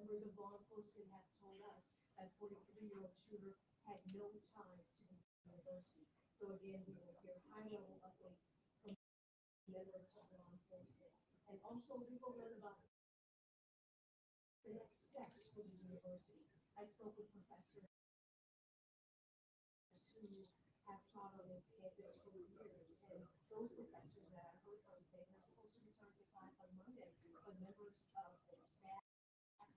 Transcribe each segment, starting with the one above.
members of law enforcement have told us that 43-year-old shooter had no ties to the university. So again, we will hear high-level updates from members of law enforcement. And also, we will learn about the next steps for the university. I spoke with professors who have taught on this campus for years, and those professors that I heard from say they're supposed to return to class on Monday, but members of the staff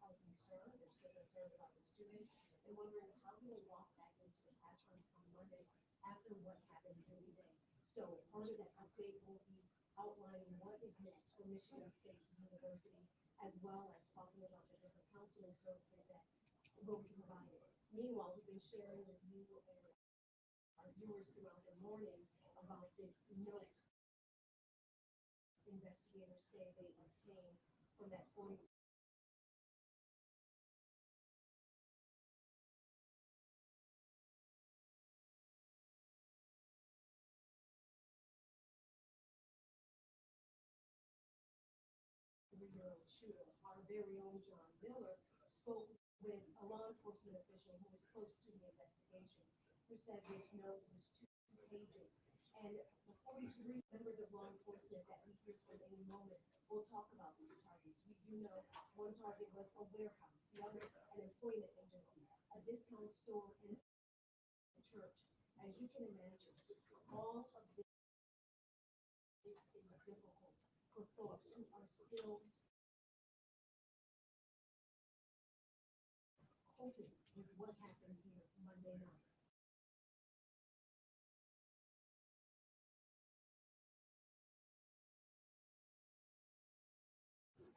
are concerned. They're still concerned about the students and wondering how do they walk back into the classroom on Monday after what happened during the day. So part of that update will be outlining what is next for Michigan State University, as well as talking about the different counseling services that will be provided. Meanwhile, we've been sharing with you and our viewers throughout the morning about this note investigators say they obtained from that 40 3-year-old shooter. Our very own John Miller spoke with a law enforcement official who was close to the investigation, who said this note was 2 pages. And the 43 members of law enforcement that we hear from any moment will talk about these targets. We do know one target was a warehouse, the other an employment agency, a discount store, and a church. As you can imagine, all of this is difficult for folks who are still coping with what happened here Monday night.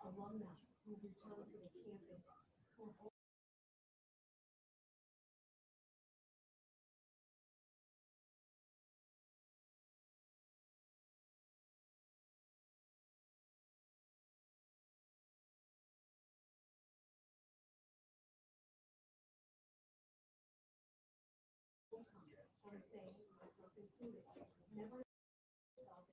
Alumni who returned to the campus for homecoming are saying myself included, never stop.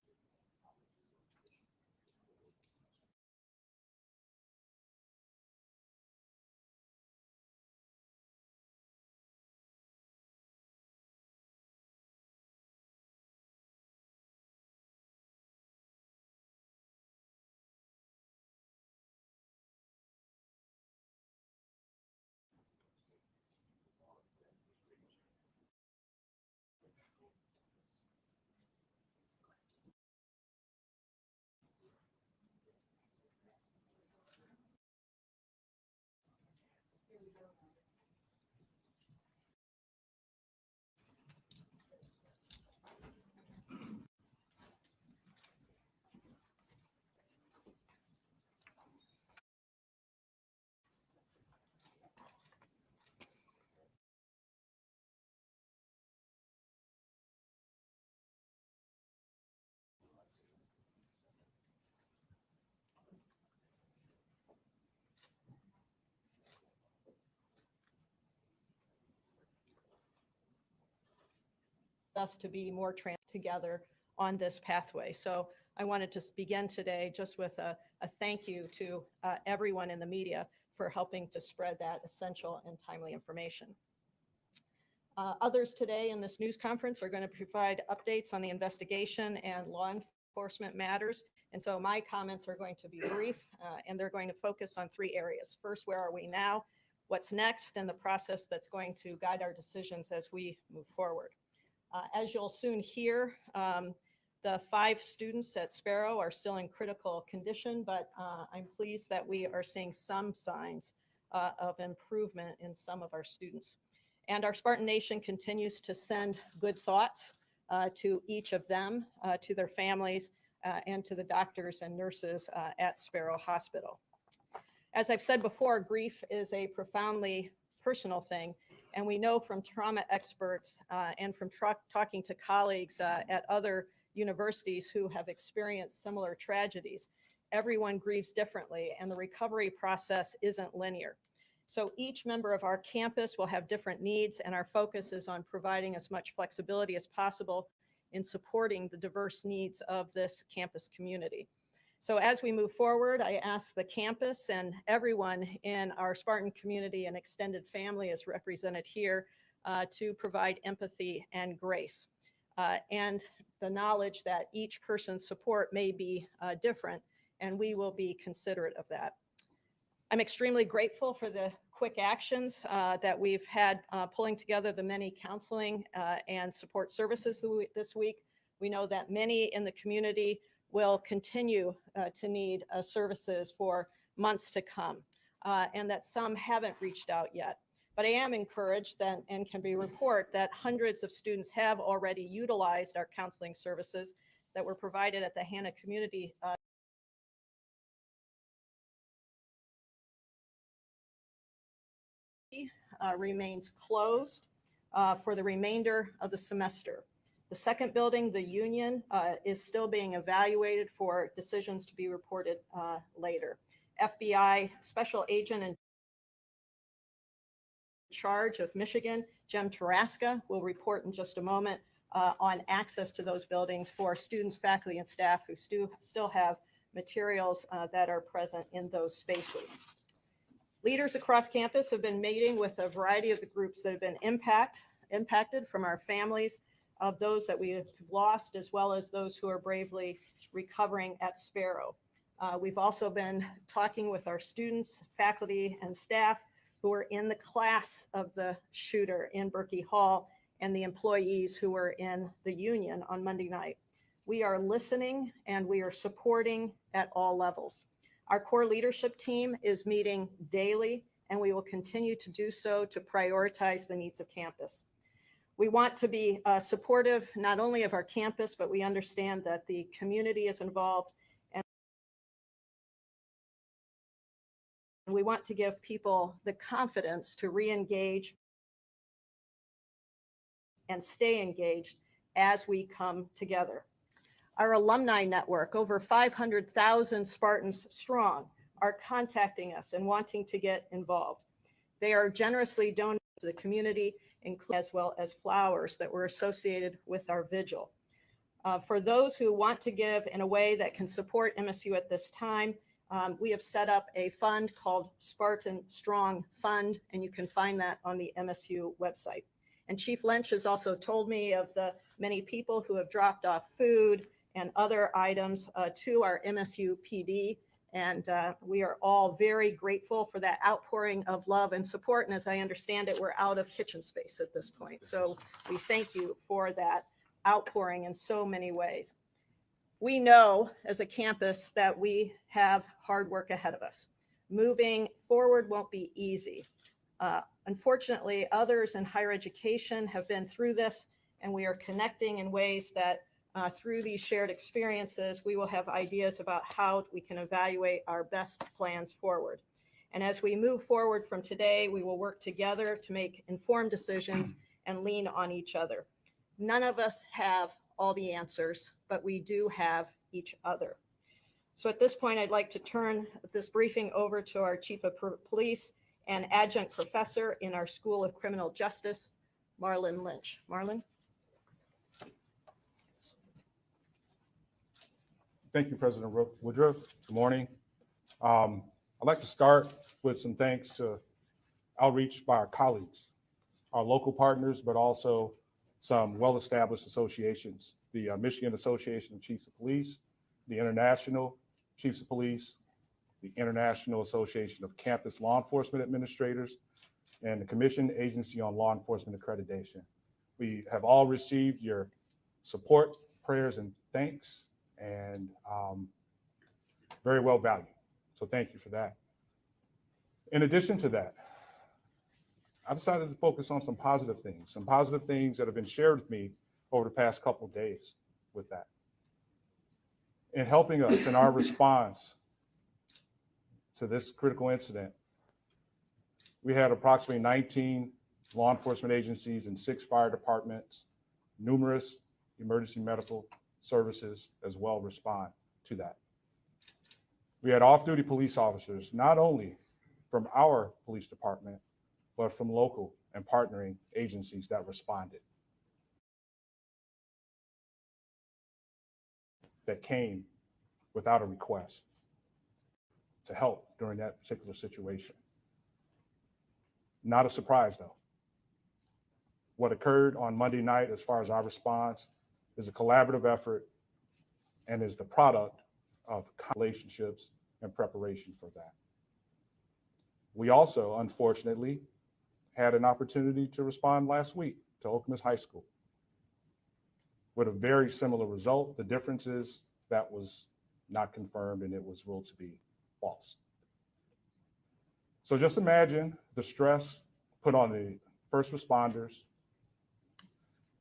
Here we go. Us to be more together on this pathway. So I wanted to begin today just with a thank you to everyone in the media for helping to spread that essential and timely information. Others today in this news conference are going to provide updates on the investigation and law enforcement matters. And so my comments are going to be brief, and they're going to focus on 3 areas. First, where are we now? What's next? And the process that's going to guide our decisions as we move forward. As you'll soon hear, the 5 students at Sparrow are still in critical condition, but I'm pleased that we are seeing some signs of improvement in some of our students. And our Spartan Nation continues to send good thoughts to each of them, to their families, and to the doctors and nurses at Sparrow Hospital. As I've said before, grief is a profoundly personal thing. And we know from trauma experts and from talking to colleagues at other universities who have experienced similar tragedies, everyone grieves differently, and the recovery process isn't linear. So each member of our campus will have different needs, and our focus is on providing as much flexibility as possible in supporting the diverse needs of this campus community. So as we move forward, I ask the campus and everyone in our Spartan community and extended family as represented here to provide empathy and grace and the knowledge that each person's support may be different, and we will be considerate of that. I'm extremely grateful for the quick actions that we've had pulling together the many counseling and support services this week. We know that many in the community will continue to need services for months to come, and that some haven't reached out yet. But I am encouraged that, and can report that hundreds of students have already utilized our counseling services that were provided at the Hannah Community remains closed for the remainder of the semester. The second building, the Union, is still being evaluated for decisions to be reported later. FBI Special Agent in charge of Michigan, Jem Taraska, will report in just a moment on access to those buildings for students, faculty, and staff who still have materials that are present in those spaces. Leaders across campus have been meeting with a variety of the groups that have been impacted, from our families of those that we have lost, as well as those who are bravely recovering at Sparrow. We've also been talking with our students, faculty, and staff who were in the class of the shooter in Berkey Hall, and the employees who were in the Union on Monday night. We are listening and we are supporting at all levels. Our core leadership team is meeting daily, and we will continue to do so to prioritize the needs of campus. We want to be supportive not only of our campus, but we understand that the community is involved, and we want to give people the confidence to re-engage and stay engaged as we come together. Our alumni network, over 500,000 Spartans strong, are contacting us and wanting to get involved. They are generously donating to the community, as well as flowers that were associated with our vigil. For those who want to give in a way that can support MSU at this time, we have set up a fund called Spartan Strong Fund, and you can find that on the MSU website. And Chief Lynch has also told me of the many people who have dropped off food and other items to our MSU PD. And we are all very grateful for that outpouring of love and support. And as I understand it, we're out of kitchen space at this point. So we thank you for that outpouring in so many ways. We know as a campus that we have hard work ahead of us. Moving forward won't be easy. Unfortunately, others in higher education have been through this, and we are connecting in ways that through these shared experiences, we will have ideas about how we can evaluate our best plans forward. And as we move forward from today, we will work together to make informed decisions and lean on each other. None of us have all the answers, but we do have each other. So at this point, I'd like to turn this briefing over to our Chief of Police and Adjunct Professor in our School of Criminal Justice, Marlon Lynch. Marlon? Thank you, President Woodruff. Good morning. I'd like to start with some thanks to outreach by our colleagues, our local partners, but also some well-established associations, the Michigan Association of Chiefs of Police, the International Chiefs of Police, the International Association of Campus Law Enforcement Administrators, and the Commission Agency on Law Enforcement Accreditation. We have all received your support, prayers, and thanks, and very well valued. So thank you for that. In addition to that, I decided to focus on some positive things that have been shared with me over the past couple of days with that. In helping us in our response to this critical incident, we had approximately 19 law enforcement agencies and 6 fire departments, numerous emergency medical services as well respond to that. We had off-duty police officers, not only from our police department, but from local and partnering agencies that responded, that came without a request to help during that particular situation. Not a surprise, though. What occurred on Monday night, as far as our response, is a collaborative effort and is the product of relationships and preparation for that. We also, unfortunately, had an opportunity to respond last week to Okemos High School with a very similar result. The difference is that was not confirmed and it was ruled to be false. So just imagine the stress put on the first responders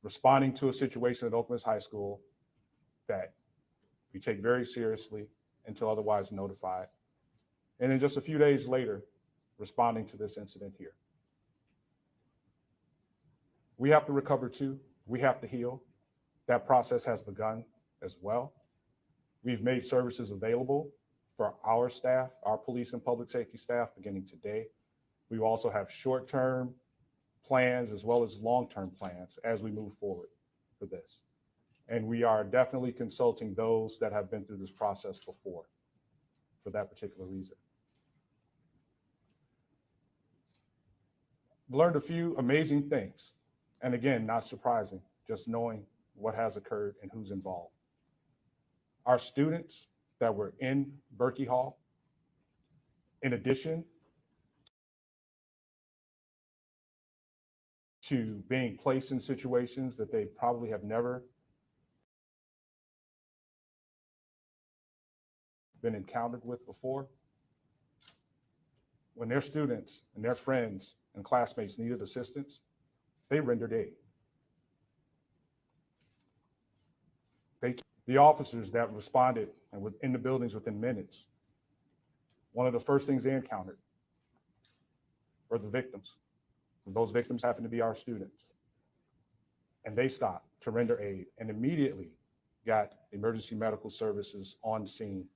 responding to a situation at Okemos High School that we take very seriously until otherwise notified. And then just a few days later, responding to this incident here. We have to recover too. We have to heal. That process has begun as well. We've made services available for our staff, our police and public safety staff, beginning today. We also have short-term plans as well as long-term plans as we move forward for this. And we are definitely consulting those that have been through this process before for that particular reason. Learned a few amazing things. And again, not surprising, just knowing what has occurred and who's involved. Our students that were in Berkey Hall, in addition to being placed in situations that they probably have never been encountered with before, when their students and their friends and classmates needed assistance, they rendered aid. The officers that responded and were in the buildings within minutes, one of the first things they encountered were the victims. And those victims happened to be our students. And they stopped to render aid and immediately got emergency medical services on scene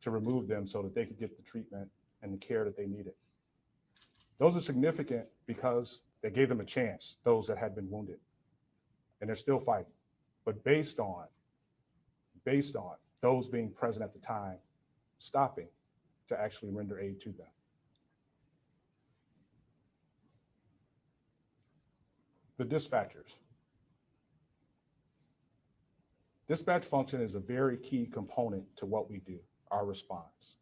to remove them so that they could get the treatment and the care that they needed. Those are significant because they gave them a chance, those that had been wounded, and they're still fighting. But based on those being present at the time, stopping to actually render aid to them. The dispatchers. Dispatch function is a very key component to what we do, our response.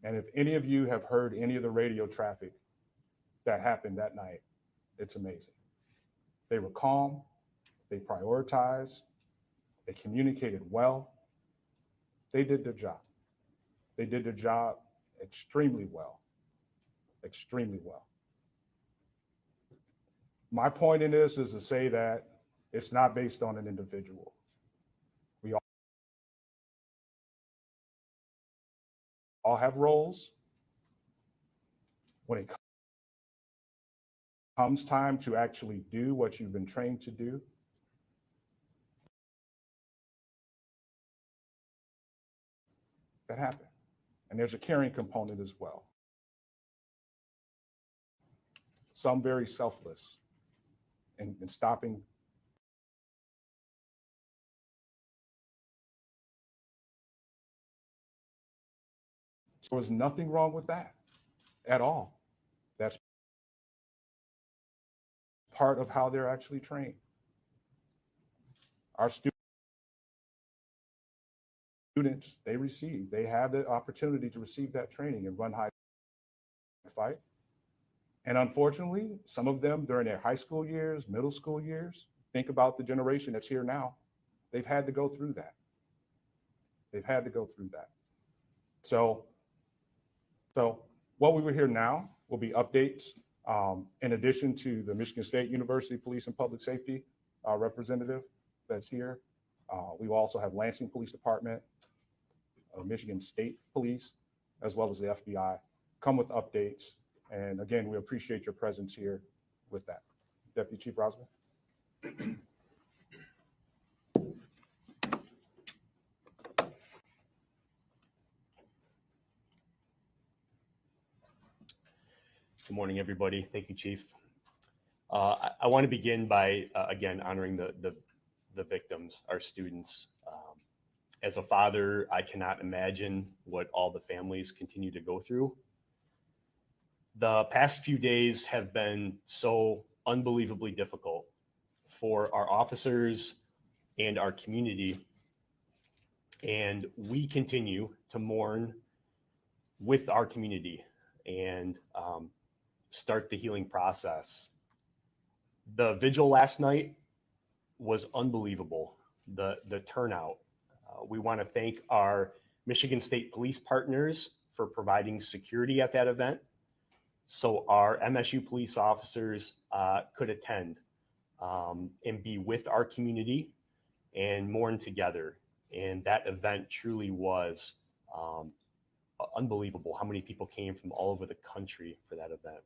And if any of you have heard any of the radio traffic that happened that night, it's amazing. They were calm, they prioritized, they communicated well, they did their job. They did their job extremely well, extremely well. My point in this is to say that it's not based on an individual. We all have roles. When it comes time to actually do what you've been trained to do, that happened. And there's a caring component as well. Some very selfless in stopping. There was nothing wrong with that at all. That's part of how they're actually trained. Our students, they have the opportunity to receive that training and run high fight. And unfortunately, some of them during their high school years, middle school years, think about the generation that's here now, they've had to go through that. They've had to go through that. So what we will hear now will be updates in addition to the Michigan State University Police and Public Safety representative that's here. We will also have Lansing Police Department, Michigan State Police, as well as the FBI come with updates. And again, we appreciate your presence here with that. Deputy Chief Rosman. Good morning, everybody. Thank you, Chief. I want to begin by, again, honoring the victims, our students, As a father, I cannot imagine what all the families continue to go through. The past few days have been so unbelievably difficult for our officers and our community. And we continue to mourn with our community and start the healing process. The vigil last night was unbelievable, the turnout. We want to thank our Michigan State Police partners for providing security at that event, so our MSU police officers could attend and be with our community and mourn together. And that event truly was unbelievable how many people came from all over the country for that event.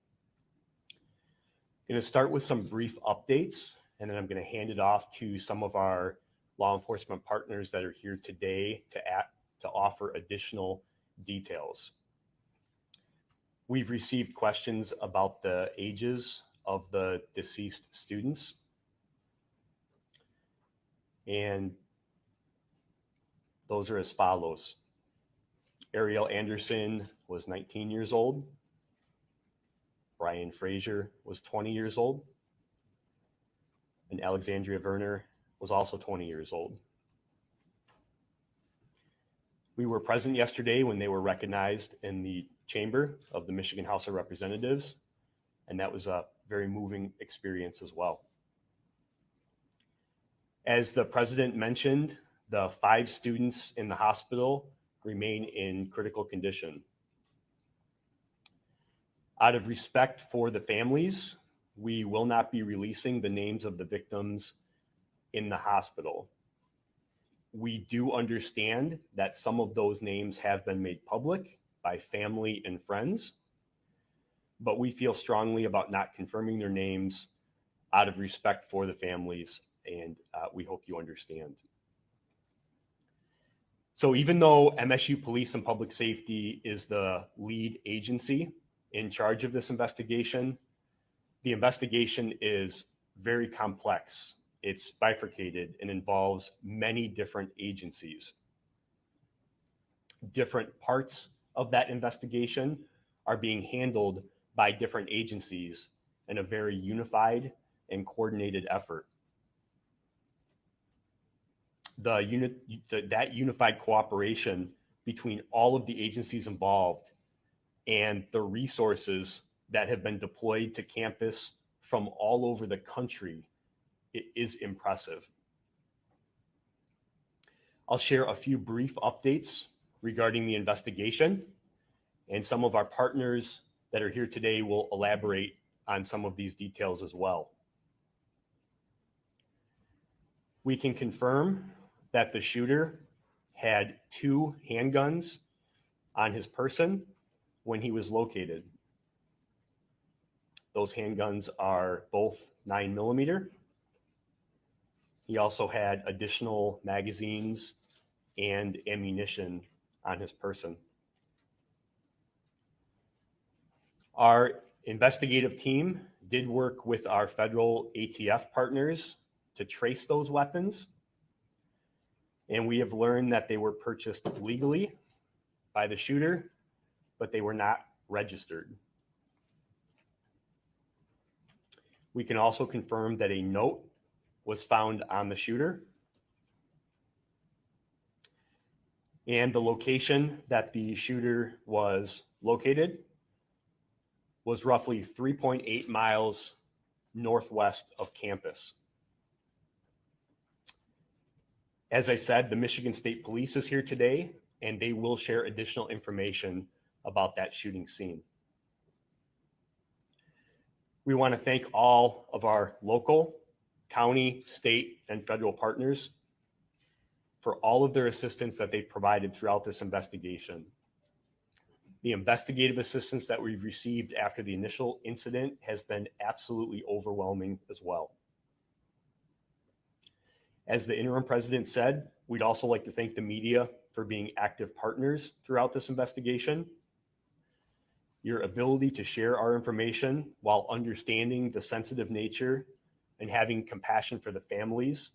I'm going to start with some brief updates, and then I'm going to hand it off to some of our law enforcement partners that are here today to offer additional details. We've received questions about the ages of the deceased students. And those are as follows. Ariel Anderson was 19 years old. Brian Frazier was 20 years old. And Alexandria Werner was also 20 years old. We were present yesterday when they were recognized in the chamber of the Michigan House of Representatives, and that was a very moving experience as well. As the president mentioned, the 5 students in the hospital remain in critical condition. Out of respect for the families, we will not be releasing the names of the victims in the hospital. We do understand that some of those names have been made public by family and friends, but we feel strongly about not confirming their names out of respect for the families, and we hope you understand. So even though MSU Police and Public Safety is the lead agency in charge of this investigation, the investigation is very complex. It's bifurcated and involves many different agencies. Different parts of that investigation are being handled by different agencies in a very unified and coordinated effort. That unified cooperation between all of the agencies involved and the resources that have been deployed to campus from all over the country, it is impressive. I'll share a few brief updates regarding the investigation, and some of our partners that are here today will elaborate on some of these details as well. We can confirm that the shooter had 2 handguns on his person when he was located. Those handguns are both 9mm. He also had additional magazines and ammunition on his person. Our investigative team did work with our federal ATF partners to trace those weapons, and we have learned that they were purchased legally by the shooter, but they were not registered. We can also confirm that a note was found on the shooter, and the location that the shooter was located was roughly 3.8 miles northwest of campus. As I said, the Michigan State Police is here today, and they will share additional information about that shooting scene. We want to thank all of our local, county, state, and federal partners for all of their assistance that they've provided throughout this investigation. The investigative assistance that we've received after the initial incident has been absolutely overwhelming as well. As the interim president said, we'd also like to thank the media for being active partners throughout this investigation. Your ability to share our information while understanding the sensitive nature and having compassion for the families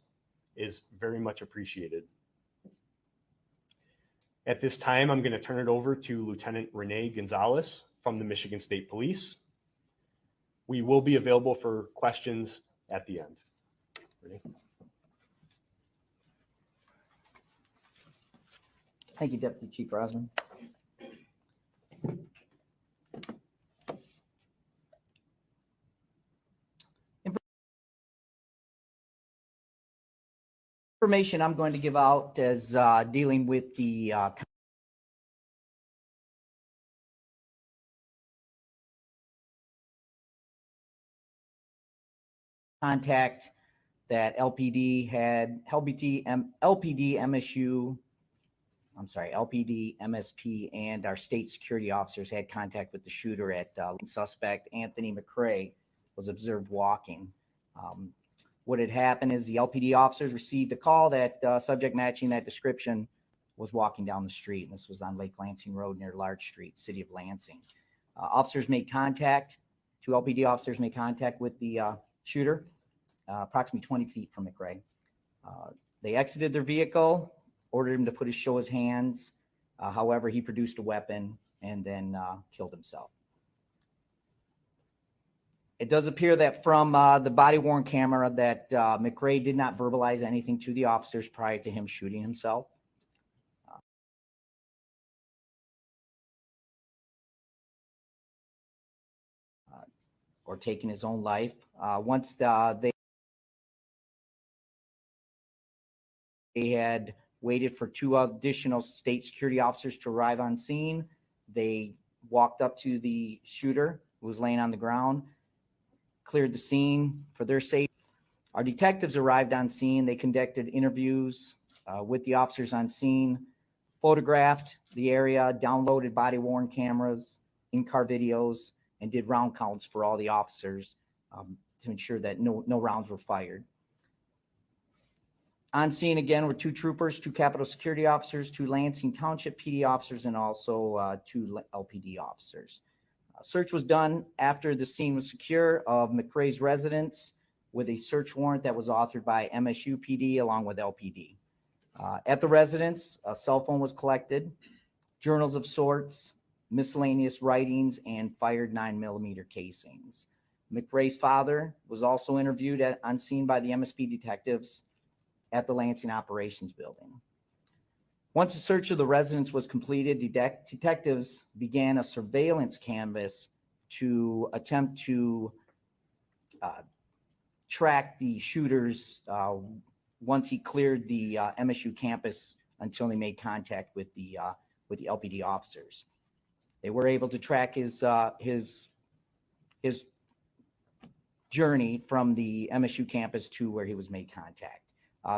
is very much appreciated. At this time, I'm going to turn it over to Lieutenant Renee Gonzalez from the Michigan State Police. We will be available for questions at the end. Renee? Thank you, Deputy Chief Rosman. Information I'm going to give out is dealing with the contact that LPD, MSP, and our state security officers had contact with the shooter at suspect Anthony McCray was observed walking. What had happened is the LPD officers received a call that subject matching that description was walking down the street. And this was on Lake Lansing Road near Large Street, city of Lansing. Officers made contact, two LPD officers made contact with the shooter, approximately 20 feet from McCray. They exited their vehicle, ordered him to show his hands. However, he produced a weapon and then killed himself. It does appear that from the body-worn camera that McCray did not verbalize anything to the officers prior to him shooting himself. Or taking his own life. Once they had waited for two additional state security officers to arrive on scene, they walked up to the shooter who was laying on the ground, cleared the scene for their safety. Our detectives arrived on scene. They conducted interviews with the officers on scene, photographed the area, downloaded body-worn cameras, in-car videos, and did round counts for all the officers to ensure that no rounds were fired. On scene again were two troopers, two Capitol security officers, two Lansing Township PD officers, and also two LPD officers. Search was done after the scene was secure of McCray's residence with a search warrant that was authored by MSU PD along with LPD. At the residence, a cell phone was collected, journals of sorts, miscellaneous writings, and fired 9mm casings. McRae's father was also interviewed on scene by the MSP detectives at the Lansing Operations Building. Once the search of the residence was completed, detectives began a surveillance canvass to attempt to track the shooters once he cleared the MSU campus until they made contact with the LPD officers. They were able to track his journey from the MSU campus to where he was made contact.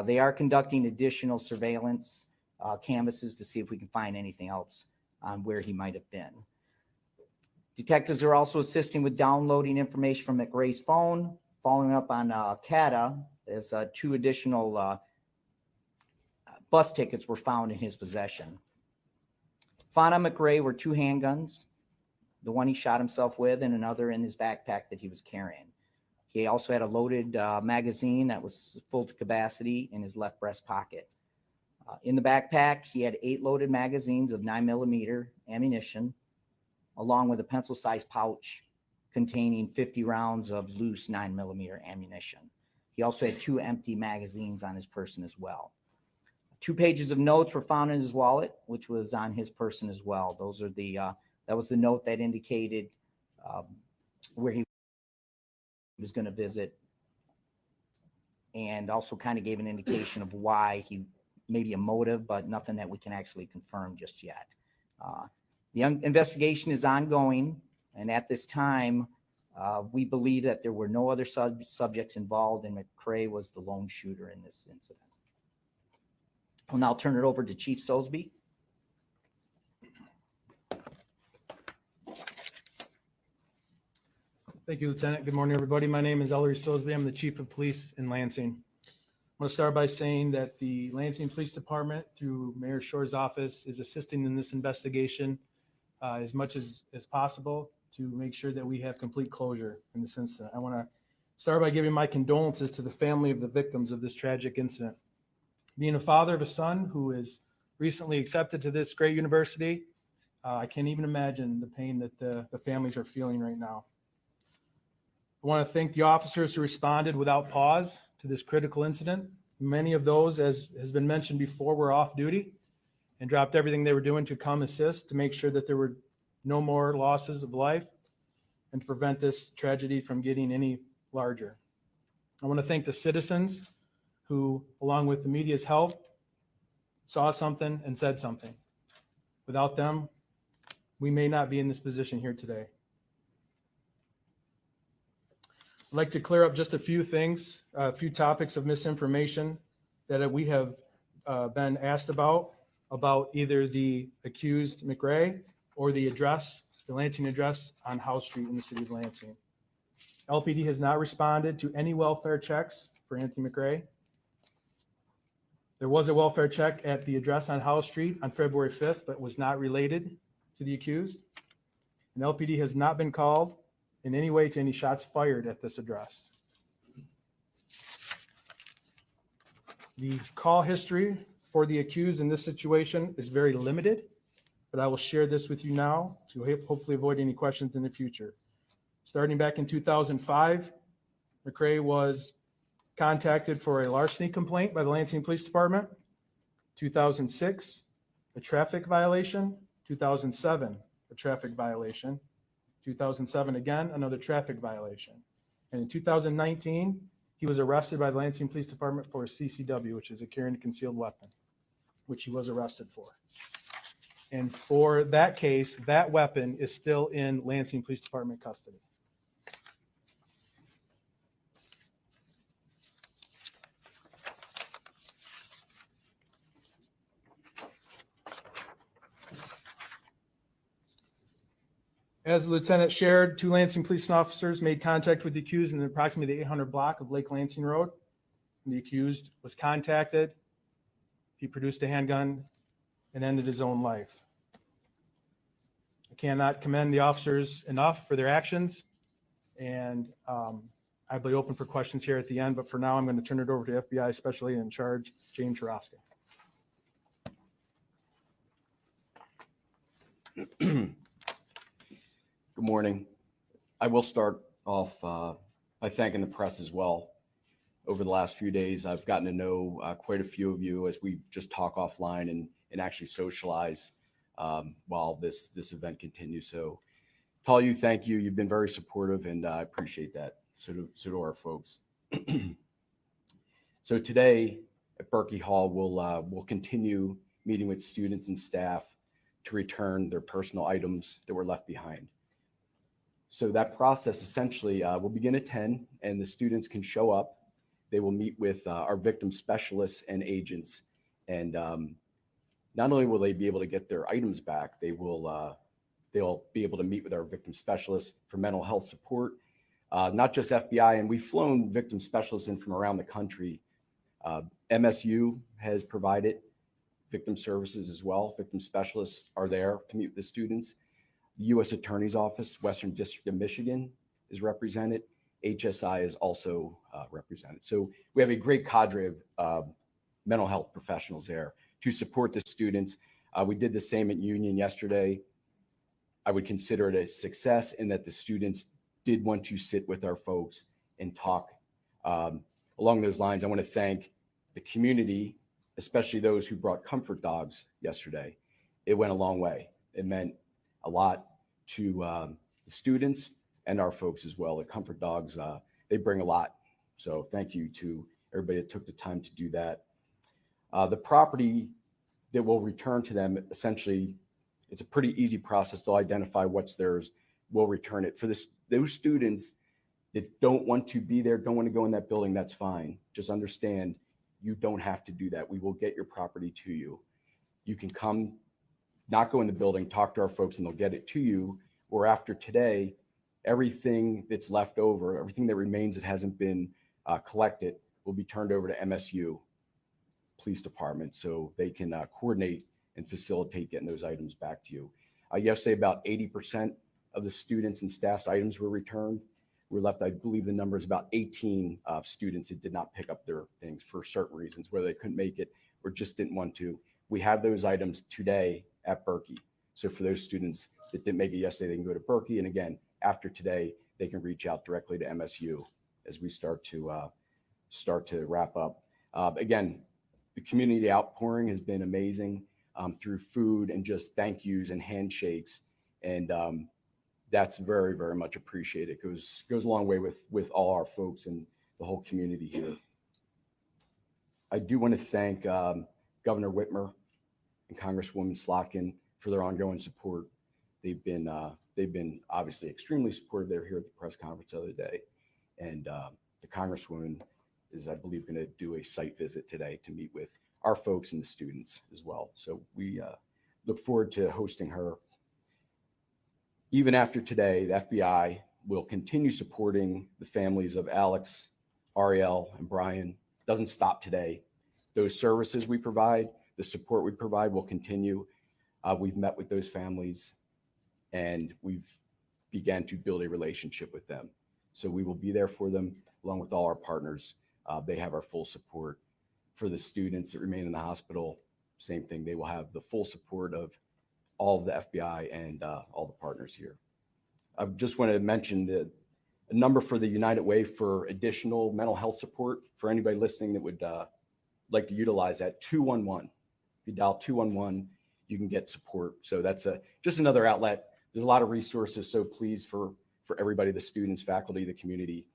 They are conducting additional surveillance canvases to see if we can find anything else on where he might have been. Detectives are also assisting with downloading information from McRae's phone, following up on CATA, as two additional bus tickets were found in his possession. Found on McRae were two handguns, the one he shot himself with and another in his backpack that he was carrying. He also had a loaded magazine that was full to capacity in his left breast pocket. In the backpack, he had 8 loaded magazines of 9mm ammunition, along with a pencil-sized pouch containing 50 rounds of loose 9mm ammunition. He also had 2 empty magazines on his person as well. 2 pages of notes were found in his wallet, which was on his person as well. Those are that was the note that indicated where he was going to visit, and also kind of gave an indication of why he, maybe a motive, but nothing that we can actually confirm just yet. The investigation is ongoing, and at this time, we believe that there were no other subjects involved, and McCray was the lone shooter in this incident. I'll now turn it over to Chief Sosby. Thank you, Lieutenant. Good morning, everybody. My name is Ellery Sosby. I'm the Chief of Police in Lansing. I'm going to start by saying that the Lansing Police Department, through Mayor Shore's office, is assisting in this investigation as much as possible to make sure that we have complete closure in this incident. I want to start by giving my condolences to the family of the victims of this tragic incident. Being a father of a son who is recently accepted to this great university. I can't even imagine the pain that the families are feeling right now. I want to thank the officers who responded without pause to this critical incident. Many of those, as has been mentioned before, were off duty and dropped everything they were doing to come assist to make sure that there were no more losses of life and to prevent this tragedy from getting any larger. I want to thank the citizens who, along with the media's help, saw something and said something. Without them, we may not be in this position here today. I'd like to clear up just a few things, a few topics of misinformation that we have been asked about either the accused McRae or the address, the Lansing address on House Street in the city of Lansing. LPD has not responded to any welfare checks for Anthony McRae. There was a welfare check at the address on House Street on February 5th, but was not related to the accused. And LPD has not been called in any way to any shots fired at this address. The call history for the accused in this situation is very limited, but I will share this with you now to hopefully avoid any questions in the future. Starting back in 2005, McRae was contacted for a larceny complaint by the Lansing Police Department. 2006, a traffic violation. 2007, a traffic violation. 2007, again, another traffic violation. And in 2019, he was arrested by the Lansing Police Department for a CCW, which is a carrying a concealed weapon, which he was arrested for. And for that case, that weapon is still in Lansing Police Department custody. As the lieutenant shared, 2 Lansing police officers made contact with the accused in approximately the 800 block of Lake Lansing Road. The accused was contacted. He produced a handgun and ended his own life. I cannot commend the officers enough for their actions, and I'll be open for questions here at the end, but for now I'm going to turn it over to FBI Special Agent in Charge, James Sharaska. Good morning. I will start off by thanking the press as well. Over the last few days, I've gotten to know quite a few of you as we just talk offline and actually socialize while this event continues. So to all you, thank you. You've been very supportive, and I appreciate that. So do our folks. So today at Berkey Hall, we'll continue meeting with students and staff to return their personal items that were left behind. So that process essentially will begin at 10, and the students can show up. They will meet with our victim specialists and agents, and not only will they be able to get their items back, they'll be able to meet with our victim specialists for mental health support, not just FBI. And we've flown victim specialists in from around the country. MSU has provided victim services as well. Victim specialists are there to meet with the students. The U.S. Attorney's Office, Western District of Michigan, is represented. HSI is also represented. So we have a great cadre of mental health professionals there to support the students. We did the same at Union yesterday. I would consider it a success in that the students did want to sit with our folks and talk. Along those lines, I want to thank the community, especially those who brought comfort dogs yesterday. It went a long way. It meant a lot to the students and our folks as well. The comfort dogs, they bring a lot. So thank you to everybody that took the time to do that. The property that will return to them, essentially, it's a pretty easy process. They'll identify what's theirs, we'll return it. For those students that don't want to be there, don't want to go in that building, that's fine. Just understand, you don't have to do that. We will get your property to you. You can come, not go in the building, talk to our folks, and they'll get it to you. Or after today, everything that's left over, everything that remains that hasn't been collected will be turned over to MSU Police Department so they can coordinate and facilitate getting those items back to you. Yesterday, about 80% of the students and staff's items were returned. We're left, I believe the number is about 18 students that did not pick up their things for certain reasons, whether they couldn't make it or just didn't want to. We have those items today at Berkey. So for those students that didn't make it yesterday, they can go to Berkey. And again, after today, they can reach out directly to MSU as we start to wrap up. Again, the community outpouring has been amazing through food and just thank yous and handshakes. And that's very, very much appreciated. It goes a long way with all our folks and the whole community here. I do want to thank Governor Whitmer and Congresswoman Slotkin for their ongoing support. They've been obviously extremely supportive. They were here at the press conference the other day. And the Congresswoman is, I believe, going to do a site visit today to meet with our folks and the students as well. So we look forward to hosting her. Even after today, the FBI will continue supporting the families of Alex, Ariel, and Brian. Doesn't stop today. Those services we provide, the support we provide will continue. We've met with those families and we've began to build a relationship with them. So we will be there for them along with all our partners. They have our full support. For the students that remain in the hospital, same thing. They will have the full support of all of the FBI and all the partners here. I just want to mention the number for the United Way for additional mental health support for anybody listening that would like to utilize that, 211. If you dial 211, you can get support. So that's just another outlet. There's a lot of resources. So please, for everybody, the students, faculty, the community,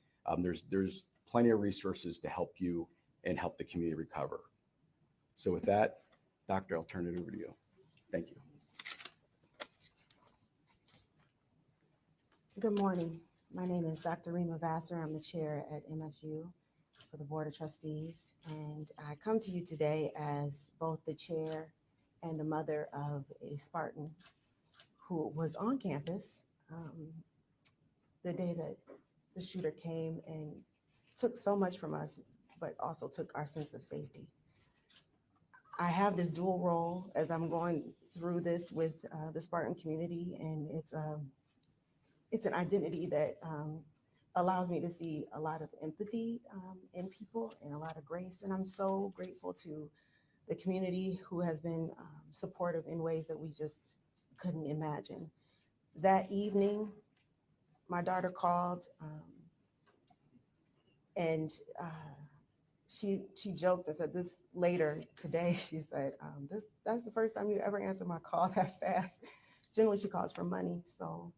there's plenty of resources to help you and help the community recover. So with that, Doctor, I'll turn it over to you. Thank you. Good morning. My name is Dr. Rima Vassar. I'm the chair at MSU for the Board of Trustees. And I come to you today as both the chair and the mother of a Spartan who was on campus the day that the shooter came and took so much from us, but also took our sense of safety. I have this dual role as I'm going through this with the Spartan community, and it's an identity that allows me to see a lot of empathy in people and a lot of grace. And I'm so grateful to the community who has been supportive in ways that we just couldn't imagine. That evening, my daughter called and she joked and said this later today. She said, that's the first time you ever answered my call that fast. Generally, she calls for money, so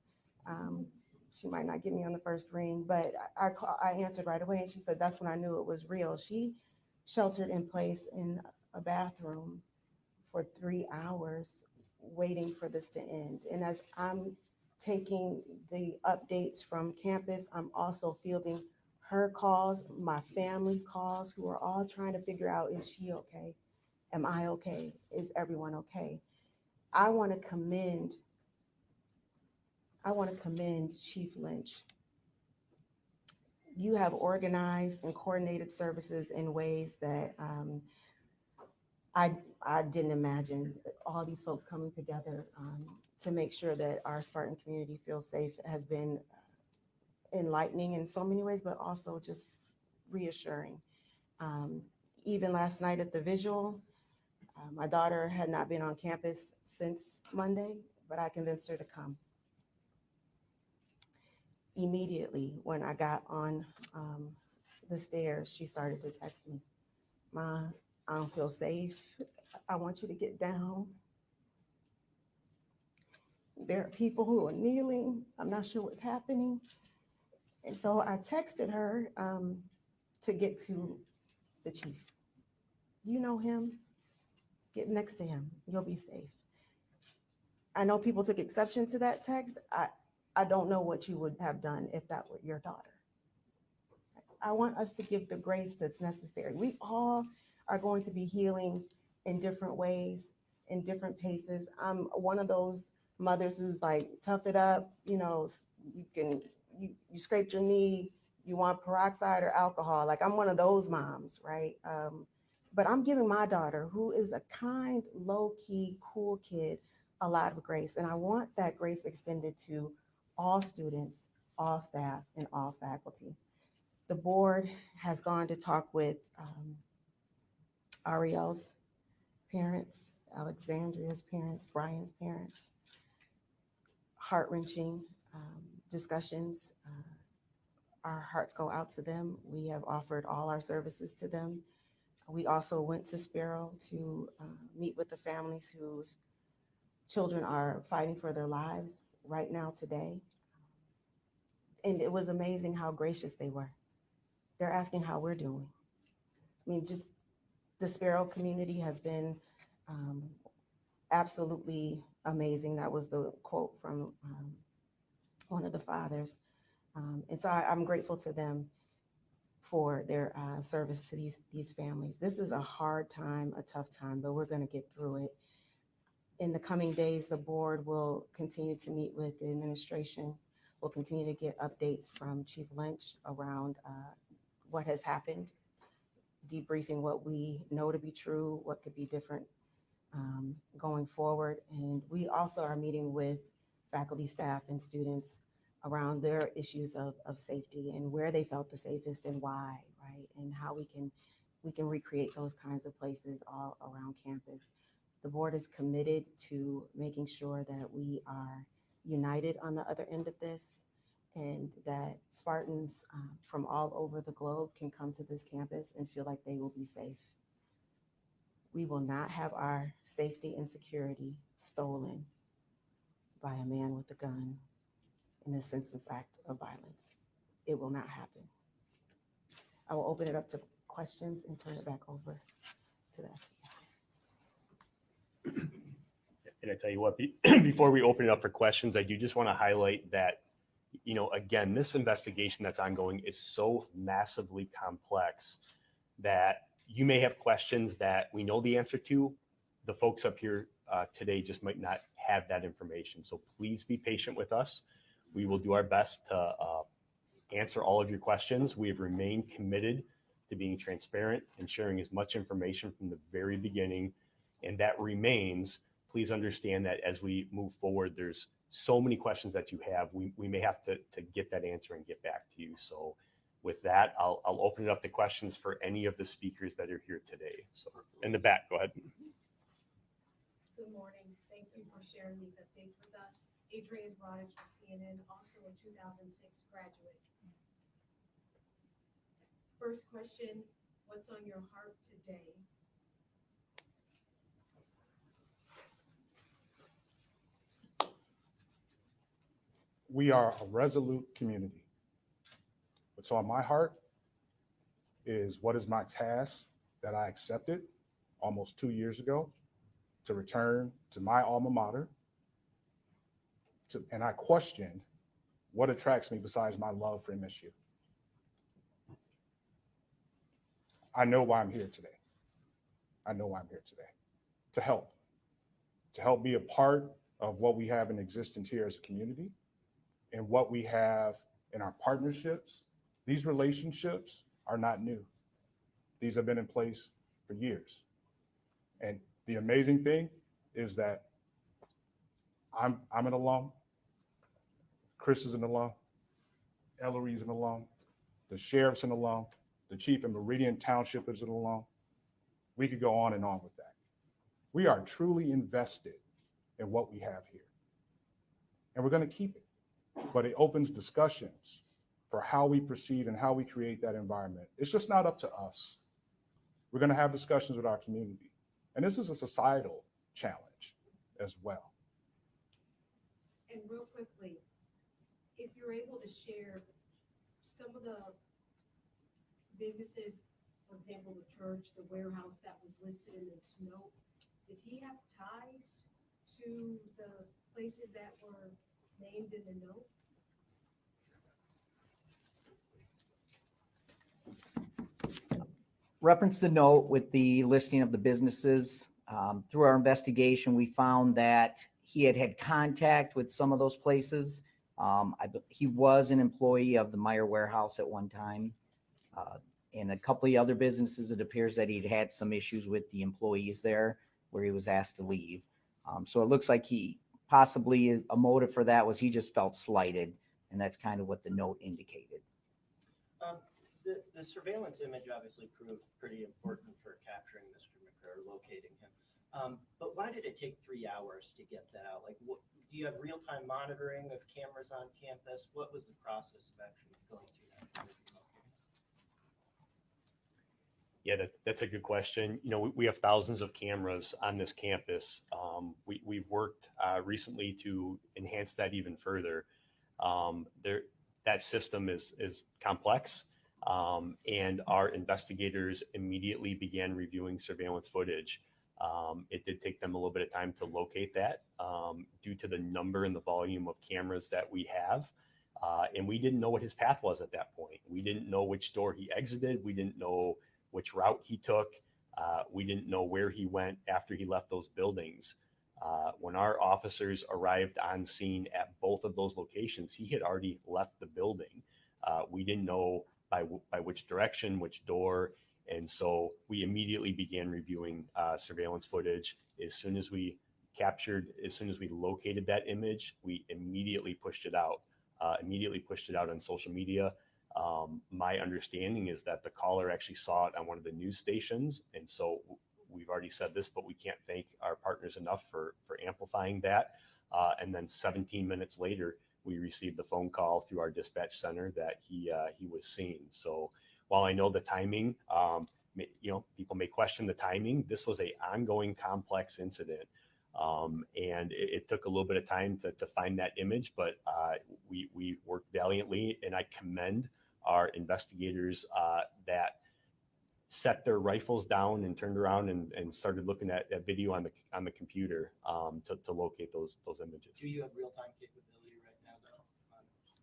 she might not get me on the first ring, but I answered right away, and she said that's when I knew it was real. She sheltered in place in a bathroom for 3 hours waiting for this to end. And as I'm taking the updates from campus, I'm also fielding her calls, my family's calls, who are all trying to figure out, is she okay? Am I okay? Is everyone okay? I want to commend Chief Lynch. You have organized and coordinated services in ways that I didn't imagine. All these folks coming together to make sure that our Spartan community feels safe has been enlightening in so many ways, but also just reassuring. Even last night at the vigil, my daughter had not been on campus since Monday, but I convinced her to come. Immediately when I got on the stairs, she started to text me, "Ma, I don't feel safe. I want you to get down. There are people who are kneeling. I'm not sure what's happening." And so I texted her to get to the chief. You know him? Get next to him. You'll be safe. I know people took exception to that text. I don't know what you would have done if that were your daughter. I want us to give the grace that's necessary. We all are going to be healing in different ways, in different paces. I'm one of those mothers who's like, tough it up, you scraped your knee, you want peroxide or alcohol. Like, I'm one of those moms, right? But I'm giving my daughter, who is a kind, low-key, cool kid, a lot of grace. And I want that grace extended to all students, all staff, and all faculty. The board has gone to talk with Ariel's parents Alexandria's parents, Brian's parents. Heart-wrenching discussions. Our hearts go out to them. We have offered all our services to them. We also went to Sparrow to meet with the families whose children are fighting for their lives right now today. And it was amazing how gracious they were. They're asking how we're doing. I mean, just the Sparrow community has been absolutely amazing. That was the quote from one of the fathers. And so I'm grateful to them for their service to these families. This is a hard time, a tough time, but we're going to get through it. In the coming days, the board will continue to meet with the administration. We'll continue to get updates from Chief Lynch around what has happened, debriefing what we know to be true, what could be different going forward. And we also are meeting with faculty, staff, and students around their issues of safety and where they felt the safest and why, right? And how we can recreate those kinds of places all around campus. The board is committed to making sure that we are united on the other end of this, and that Spartans from all over the globe can come to this campus and feel like they will be safe. We will not have our safety and security stolen by a man with a gun in a senseless act of violence. It will not happen. I will open it up to questions and turn it back over to the FBI. And I tell you what, before we open it up for questions, I do just want to highlight that, you know, again, this investigation that's ongoing is so massively complex that you may have questions that we know the answer to. The folks up here today just might not have that information. So please be patient with us. We will do our best to answer all of your questions. We have remained committed to being transparent and sharing as much information from the very beginning. And that remains. Please understand that as we move forward, there's so many questions that you have. We may have to get that answer and get back to you. So with that, I'll open it up to questions for any of the speakers that are here today. So in the back, go ahead. Good morning. Thank you for sharing these updates with us. Adrienne Rise from CNN, also a 2006 graduate. First question, what's on your heart today? We are a resolute community. What's on my heart is what is my task that I accepted almost 2 years ago to return to my alma mater. And I questioned what attracts me besides my love for MSU. I know why I'm here today. I know why I'm here today. To help be a part of what we have in existence here as a community and what we have in our partnerships. These relationships are not new. These have been in place for years. And the amazing thing is that I'm an alum. Chris is an alum. Ellery is an alum. The sheriff's an alum. The chief in Meridian Township is an alum. We could go on and on with that. We are truly invested in what we have here. And we're going to keep it. But it opens discussions for how we proceed and how we create that environment. It's just not up to us. We're going to have discussions with our community. And this is a societal challenge as well. And real quickly, if you're able to share some of the businesses, for example, the church, the warehouse that was listed in this note, did he have ties to the places that were named in the note? Reference the note with the listing of the businesses. Through our investigation, we found that he had contact with some of those places. He was an employee of the Meyer warehouse at one time. In a couple of other businesses, it appears that he'd had some issues with the employees there where he was asked to leave. So it looks like he possibly a motive for that was he just felt slighted, and that's kind of what the note indicated. The surveillance image obviously proved pretty important for capturing Mr. McClure, locating him. But why did it take 3 hours to get that out? Like, what, do you have real-time monitoring of cameras on campus? What was the process of actually going to that? Yeah, that's a good question. You know, we have thousands of cameras on this campus. We've worked recently to enhance that even further. That system is complex, and our investigators immediately began reviewing surveillance footage. It did take them a little bit of time to locate that due to the number and the volume of cameras that we have. And we didn't know what his path was at that point. We didn't know which door he exited. We didn't know which route he took. We didn't know where he went after he left those buildings. When our officers arrived on scene at both of those locations, he had already left the building. We didn't know by which direction, which door. And so we immediately began reviewing surveillance footage. As soon as we located that image, we immediately pushed it out on social media. My understanding is that the caller actually saw it on one of the news stations. And so we've already said this, but we can't thank our partners enough for amplifying that. And then 17 minutes later, we received the phone call through our dispatch center that he was seen. So while I know the timing, people may question the timing. This was a ongoing complex incident. And it took a little bit of time to find that image, but we worked valiantly, and I commend our investigators that set their rifles down and turned around and started looking at video on the computer to locate those images. Do you have real-time capability right now, though?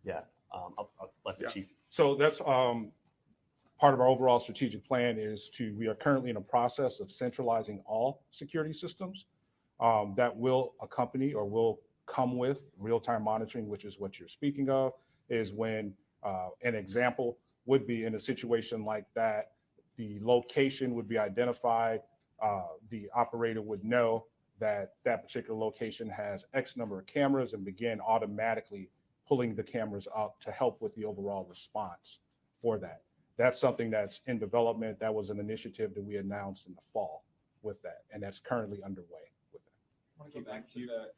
Yeah, I'll let the chief. So that's part of our overall strategic plan we are currently in a process of centralizing all security systems that will accompany or will come with real-time monitoring, which is what you're speaking of, is when an example would be in a situation like that, the location would be identified, the operator would know that that particular location has X number of cameras and begin automatically pulling the cameras up to help with the overall response for that. That's something that's in development. That was an initiative that we announced in the fall with that, and that's currently underway with that. I want to go back to the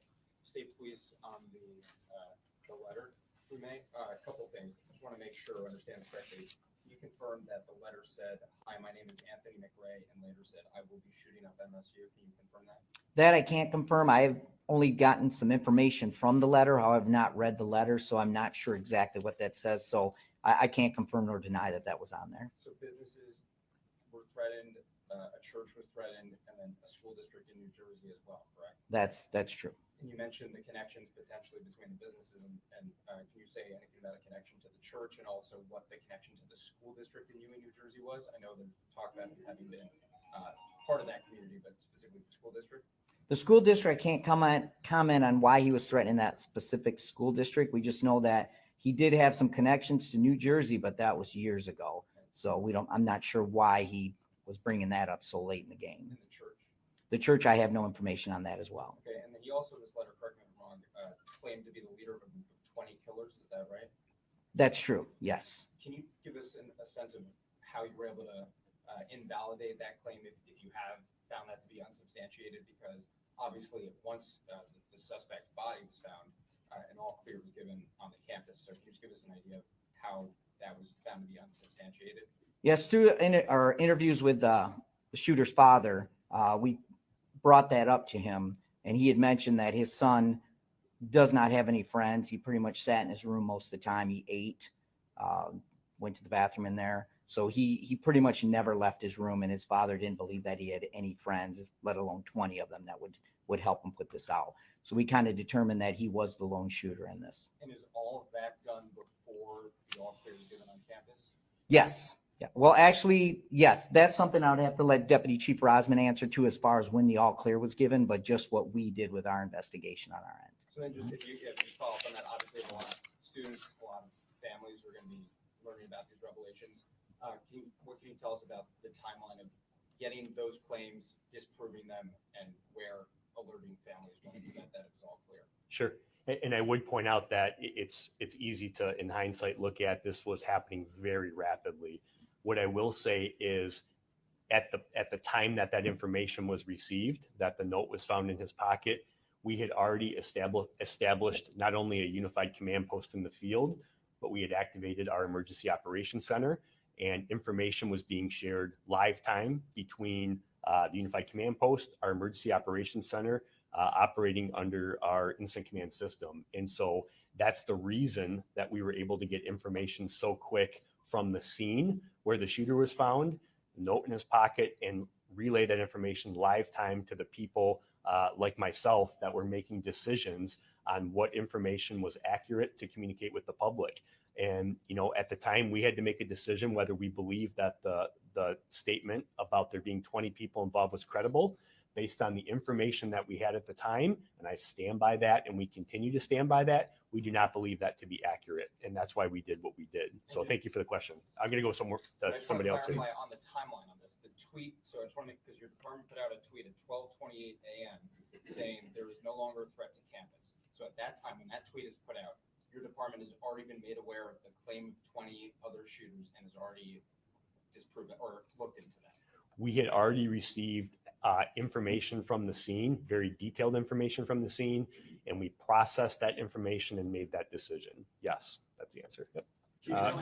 state police on the letter. We may, a couple of things. I just want to make sure I understand it correctly. You confirmed that the letter said, "Hi, my name is Anthony McRae," and later said, "I will be shooting up MSU." Can you confirm that? That I can't confirm. I have only gotten some information from the letter. However, I've not read the letter, so I'm not sure exactly what that says. So I can't confirm nor deny that was on there. So businesses were threatened, a church was threatened, and then a school district in New Jersey as well, correct? That's true. And you mentioned the connections potentially between the businesses, and can you say anything about a connection to the church and also what the connection to the school district in Ewing, New Jersey was? I know there's talk about you having been part of that community, but specifically the school district. The school district, I can't comment on why he was threatening that specific school district. We just know that he did have some connections to New Jersey, but that was years ago. So I'm not sure why he was bringing that up so late in the game. And the church. The church, I have no information on that as well. Okay, and then he also, in this letter, correct me if I'm wrong, claimed to be the leader of a group of 20 killers. Is that right? That's true. Yes. Can you give us a sense of how you were able to invalidate that claim if you have found that to be unsubstantiated? Because obviously, once the suspect's body was found, an all clear was given on the campus. So can you just give us an idea of how that was found to be unsubstantiated? Yes, through our interviews with the shooter's father, we brought that up to him, and he had mentioned that his son does not have any friends. He pretty much sat in his room most of the time. He ate, went to the bathroom in there. So he pretty much never left his room, and his father didn't believe that he had any friends, let alone 20 of them that would help him put this out. So we kind of determined that he was the lone shooter in this. And is all of that done before the all clear was given on campus? Yes. Yeah. Well, actually, yes, that's something I would have to let Deputy Chief Rosman answer to as far as when the all clear was given, but just what we did with our investigation on our end. So then just if you follow up on that, obviously a lot of students, a lot of families are going to be learning about these revelations. What can you tell us about the timeline of getting those claims, disproving them, and where alerting families when it was all clear? Sure. And I would point out that it's easy to, in hindsight, look at this was happening very rapidly. What I will say is at the time that that information was received, that the note was found in his pocket, we had already established not only a unified command post in the field, but we had activated our emergency operations center, and information was being shared live time between the unified command post, our emergency operations center, operating under our instant command system. And so that's the reason that we were able to get information so quick from the scene where the shooter was found, note in his pocket, and relay that information live time to the people like myself that were making decisions on what information was accurate to communicate with the public. And, you know, at the time we had to make a decision whether we believed that the statement about there being 20 people involved was credible based on the information that we had at the time. And I stand by that, and we continue to stand by that. We do not believe that to be accurate. And that's why we did what we did. So thank you for the question. I'm going to go somewhere I to just somebody want else. to clarify on the timeline on this. The tweet, so I just want to make, because your department put out a tweet at 12:28 a.m. saying there is no longer a threat to campus. So at that time, when that tweet is put out, your department has already been made aware of the claim of 20 other shooters and has already disproven or looked into that. We had already received information from the scene, very detailed information from the scene, and we processed that information and made that decision. Yes, that's the answer. Yep.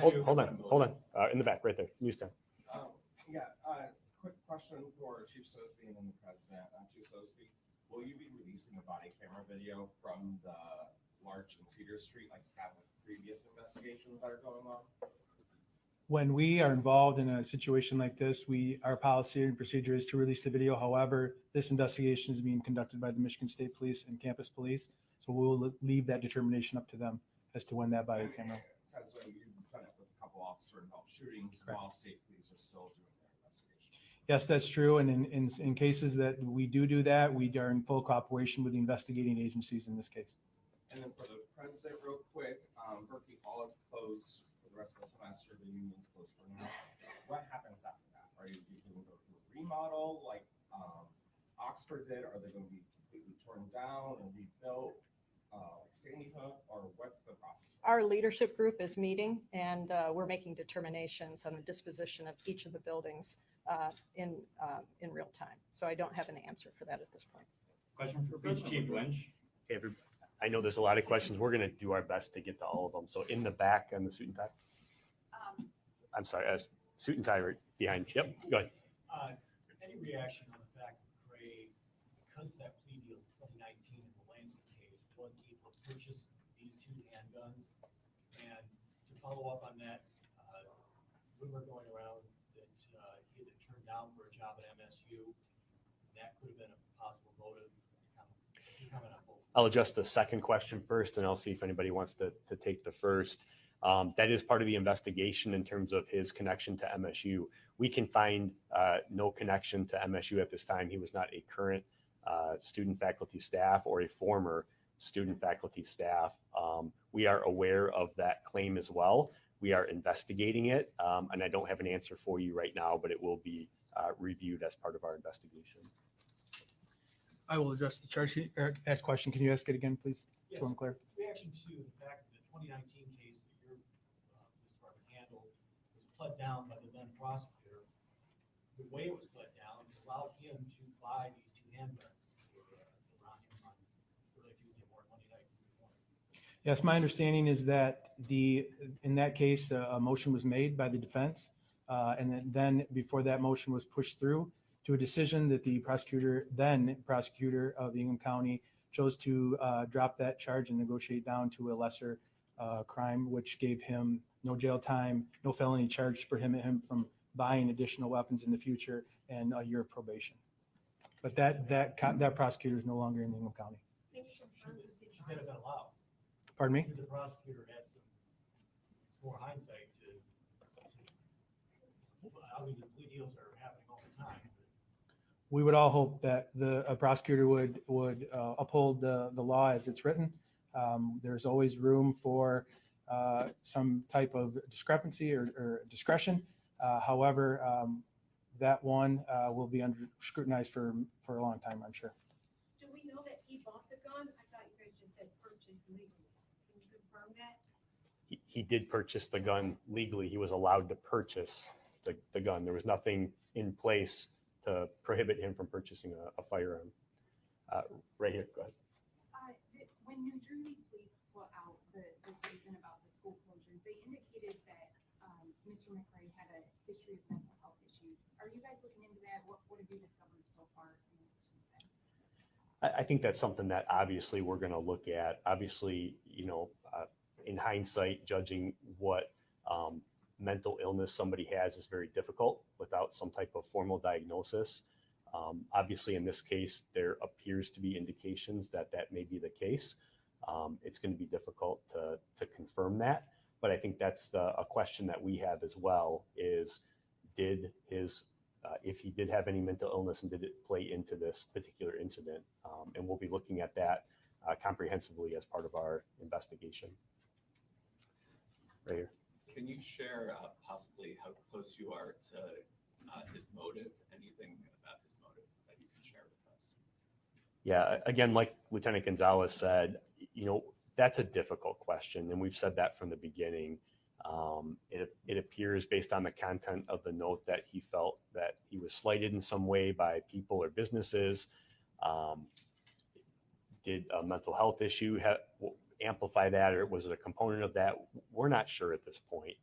Hold on. In the back, right there. News time. Quick question for Chief Sosby and then the president. Chief Sosby, will you be releasing a body camera video from the Larch and Cedar Street like you have with previous investigations that are going on? When we are involved in a situation like this, our policy and procedure is to release the video. However, this investigation is being conducted by the Michigan State Police and Campus Police. So we'll leave that determination up to them as to when that body camera. Because when you've done it with a couple officer involved shootings, while state police are still doing their investigation. Yes, that's true. And in cases that we do that, we are in full cooperation with the investigating agencies in this case. And then for the president, real quick, Berkeley Hall is closed for the rest of the semester. The union's closed for now. What happens after that? Are you going to go through a remodel like Oxford did? Are they going to be completely torn down and rebuilt like Sandy Hook? Or what's the process? Our leadership group is meeting, and we're making determinations on the disposition of each of the buildings in real time. So I don't have an answer for that at this point. Question for Police Chief Lynch. Hey, I know there's a lot of questions. We're going to do our best to get to all of them. So in the back on the suit and tie. I'm sorry, suit and tie right behind. Yep, go ahead. Any reaction on the fact that Gray, because of that plea deal in 2019 in the Lansing case, wasn't able to purchase these two handguns? And to follow up on that, rumor going around that he had been turned down for a job at MSU. That could have been a possible motive. Comment on both. I'll address the second question first, and I'll see if anybody wants to take the first. That is part of the investigation in terms of his connection to MSU. We can find no connection to MSU at this time. He was not a current student, faculty, staff, or a former student, faculty, staff. We are aware of that claim as well. We are investigating it, and I don't have an answer for you right now, but it will be reviewed as part of our investigation. I will address the charge sheet. Ask question. Can you ask it again, please? Yes. So I'm clear. Reaction to the fact that the 2019 case that your police department handled was pled down by the then prosecutor. The way it was pled down allowed him to buy these two handguns around him on early Tuesday morning, Monday night. Yes, my understanding is that in that case, a motion was made by the defense, and then before that motion was pushed through to a decision that the then prosecutor of Ingham County chose to drop that charge and negotiate down to a lesser crime, which gave him no jail time, no felony charge to prohibit him from buying additional weapons in the future, and a year of probation. But that prosecutor is no longer in Ingham County. Should that have been allowed? Pardon me? The prosecutor had some more hindsight to I mean, the plea deals are happening all the time. We would all hope that a prosecutor would uphold the law as it's written. There's always room for some type of discrepancy or discretion. However, that one will be under scrutinized for a long time, I'm sure. Do we know that he bought the gun? I thought you guys just said purchase legally. Can you confirm that? He did purchase the gun legally. He was allowed to purchase the gun. There was nothing in place to prohibit him from purchasing a firearm. Right here, go ahead. When New Jersey police put out the statement about the school closures, they indicated that Mr. McRae had a history of mental health issues. Are you guys looking into that? What have you discovered so far? I think that's something that obviously we're going to look at. Obviously, in hindsight, judging what mental illness somebody has is very difficult without some type of formal diagnosis. Obviously, in this case, there appears to be indications that that may be the case. It's going to be difficult to confirm that, but I think that's a question that we have as well is, if he did have any mental illness and did it play into this particular incident? And we'll be looking at that comprehensively as part of our investigation. Right here. Can you share possibly how close you are to his motive? Anything about his motive that you can share with us? Yeah, again, like Lieutenant Gonzalez said, that's a difficult question, and we've said that from the beginning. It appears based on the content of the note that he felt that he was slighted in some way by people or businesses. Did a mental health issue amplify that, or was it a component of that? We're not sure at this point.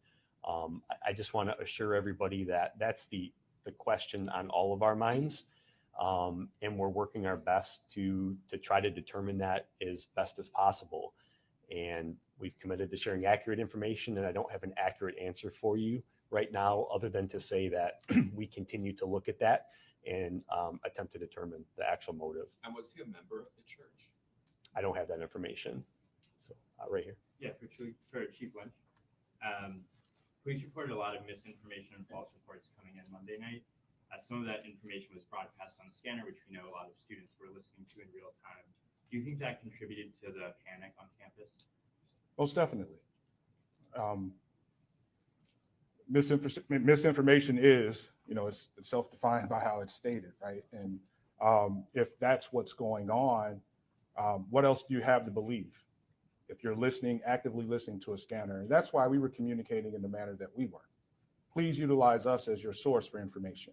I just want to assure everybody that that's the question on all of our minds. And we're working our best to try to determine that as best as possible. And we've committed to sharing accurate information, and I don't have an accurate answer for you right now, other than to say that we continue to look at that and attempt to determine the actual motive. And was he a member of the church? I don't have that information. So right here. Yeah, for Chief Lynch. Police reported a lot of misinformation and false reports coming in Monday night. Some of that information was broadcast on the scanner, which we know a lot of students were listening to in real time. Do you think that contributed to the panic on campus? Most definitely. Misinformation is, it's self-defined by how it's stated, right? And if that's what's going on, what else do you have to believe? If you're actively listening to a scanner, and that's why we were communicating in the manner that we were. Please utilize us as your source for information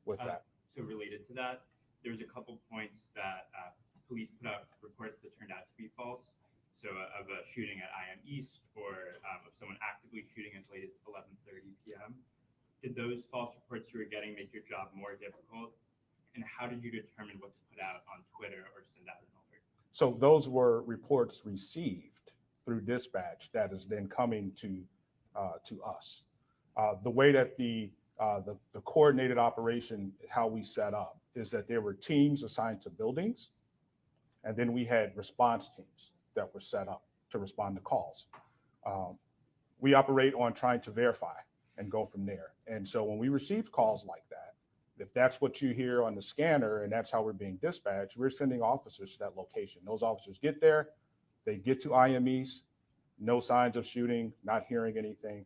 with that. So related to that, there's a couple points that police put out reports that turned out to be false. So of a shooting at IM East, or of someone actively shooting as late as 11:30 p.m. Did those false reports you were getting make your job more difficult? And how did you determine what to put out on Twitter or send out an alert? So those were reports received through dispatch that is then coming to us. The way that the coordinated operation, how we set up, is that there were teams assigned to buildings, and then we had response teams that were set up to respond to calls. We operate on trying to verify and go from there. And so when we receive calls like that, if that's what you hear on the scanner and that's how we're being dispatched, we're sending officers to that location. Those officers get there, they get to IM East, no signs of shooting, not hearing anything.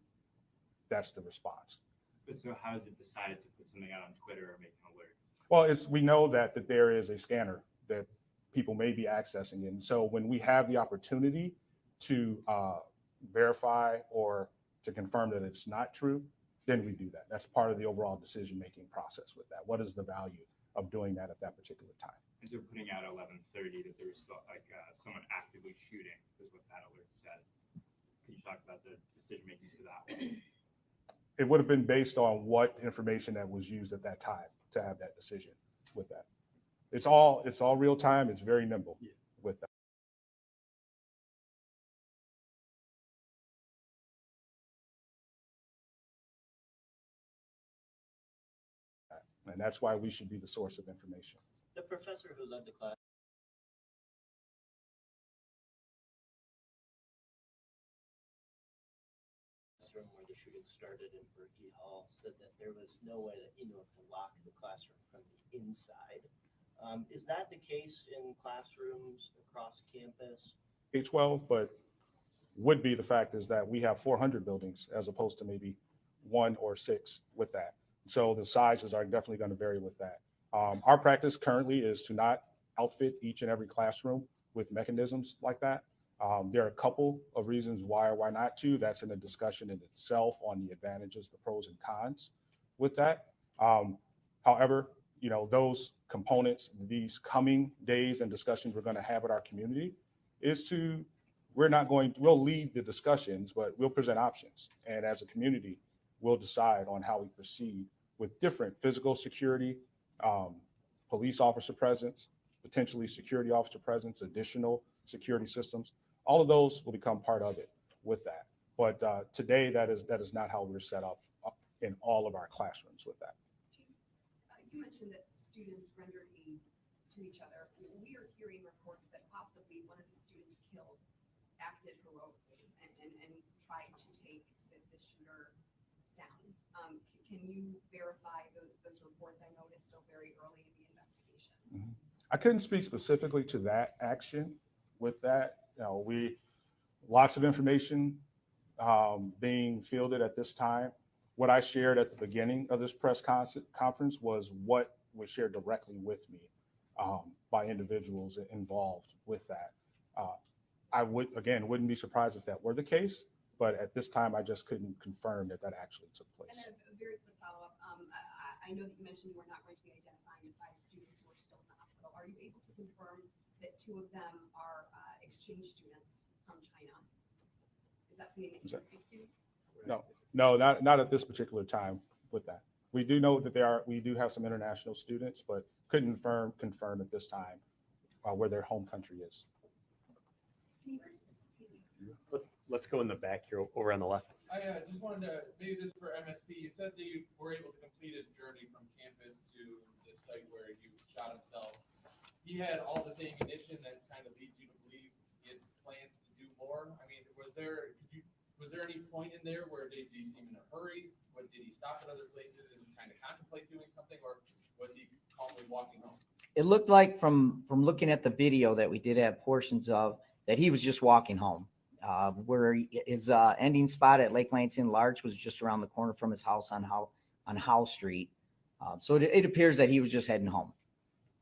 That's the response. But so how is it decided to put something out on Twitter or make an alert? Well, we know that there is a scanner that people may be accessing. And so when we have the opportunity to verify or to confirm that it's not true, then we do that. That's part of the overall decision-making process with that. What is the value of doing that at that particular time? And so putting out 11:30 that there was still someone actively shooting is what that alert said. Could you talk about the decision-making for that one? It would have been based on what information that was used at that time to have that decision with that. It's all real time. It's very nimble with that. And that's why we should be the source of information. The professor who led the class where the shooting started in Berkey Hall said that there was no way that he knew to lock the classroom from the inside. Is that the case in classrooms across campus? K-12, but would be the fact is that we have 400 buildings as opposed to maybe 1 or 6 with that. So the sizes are definitely going to vary with that. Our practice currently is to not outfit each and every classroom with mechanisms like that. There are a couple of reasons why or why not to. That's in a discussion in itself on the advantages, the pros and cons with that. However, those components, these coming days and discussions we're going to have with our community is we'll lead the discussions, but we'll present options. And as a community, we'll decide on how we proceed with different physical security, police officer presence, potentially security officer presence, additional security systems. All of those will become part of it with that. But today, that is not how we're set up in all of our classrooms with that. You mentioned that students rendered aid to each other. We are hearing reports that possibly one of the students killed acted heroically and tried to take the shooter down. Can you verify those reports? I know it is still very early in the investigation. I couldn't speak specifically to that action with that. Lots of information being fielded at this time. What I shared at the beginning of this press conference was what was shared directly with me by individuals involved with that. I wouldn't be surprised if that were the case, but at this time, I just couldn't confirm that actually took place. And a very quick follow-up. I know that you mentioned you were not going to be identifying the 5 students who are still in the hospital. Are you able to confirm that 2 of them are exchange students from China? Is that something that you can speak to? No, not at this particular time with that. We do know that we do have some international students, but couldn't confirm at this time where their home country is. Let's go in the back here over on the left. I just wanted to, maybe this is for MSP, you said that you were able to complete his journey from campus to the site where he shot himself. He had all this ammunition that kind of leads you to believe he had plans to do more. I mean, was there any point in there where did he seem in a hurry? Did he stop at other places and kind of contemplate doing something, or was he calmly walking home? It looked like from looking at the video that we did have portions of, that he was just walking home. Where his ending spot at Lake Lansing Larch was just around the corner from his house on Howe Street. So it appears that he was just heading home.